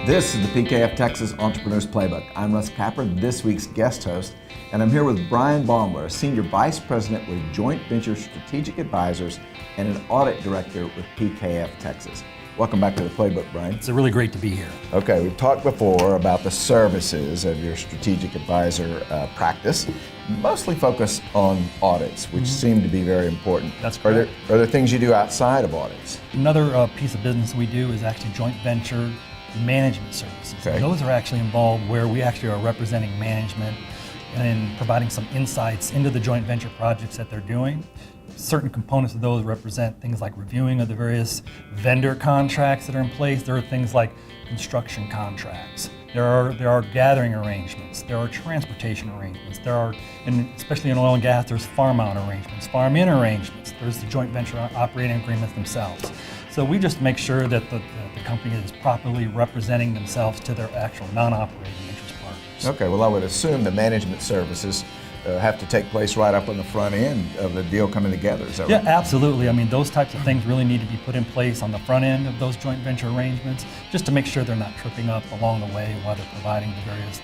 This is the PKF Texas Entrepreneurs Playbook. I'm Russ Capper, this week's guest host, and I'm here with Brian Baumler, Senior Vice President with Joint Venture Strategic Advisors and an Audit Director with PKF Texas. Welcome back to the Playbook, Brian. It's really great to be here. Okay, we've talked before about the services of your strategic advisor practice, mostly focused on audits, which seem to be very important. That's correct. Are there things you do outside of audits? Another piece of business we do is actually joint venture management services. Okay. And those are actually involved where we actually are representing management and providing some insights into the joint venture projects that they're doing. Certain components of those represent things like reviewing of the various vendor contracts that are in place. There are things like construction contracts. There are gathering arrangements. There are transportation arrangements. And especially in oil and gas, there's farm out arrangements, farm in arrangements. There's the joint venture operating agreements themselves. So we just make sure that the company is properly representing themselves to their actual non-operating interest partners. Okay, well I would assume the management services have to take place right up on the front end of the deal coming together, is that right? Yeah, absolutely. I mean, those types of things really need to be put in place on the front end of those joint venture arrangements, just to make sure they're not tripping up along the way while they're providing the various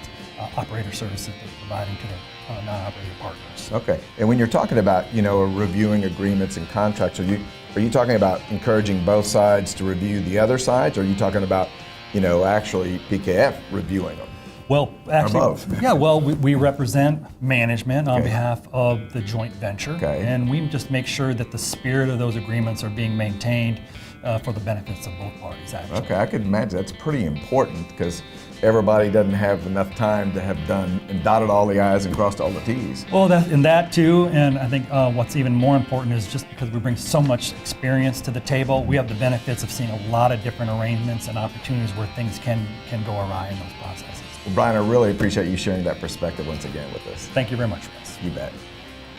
operator services they're providing to their non-operator partners. Okay, and when you're talking about, reviewing agreements and contracts, are you talking about encouraging both sides to review the other sides, or are you talking about, actually PKF reviewing them? Well, actually, or both? Yeah, well, we represent management on behalf of the joint venture, Okay. and we just make sure that the spirit of those agreements are being maintained for the benefits of both parties, actually. Okay, I could imagine that's pretty important because everybody doesn't have enough time to have done and dotted all the I's and crossed all the T's. Well, that too, and I think what's even more important is just because we bring so much experience to the table, we have the benefits of seeing a lot of different arrangements and opportunities where things can go awry in those processes. Well, Brian, I really appreciate you sharing that perspective once again with us. Thank you very much, Russ. You bet.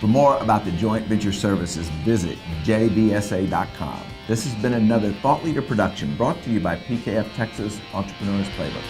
For more about the joint venture services, visit JVSA.com. This has been another Thought Leader production brought to you by PKF Texas Entrepreneurs Playbook.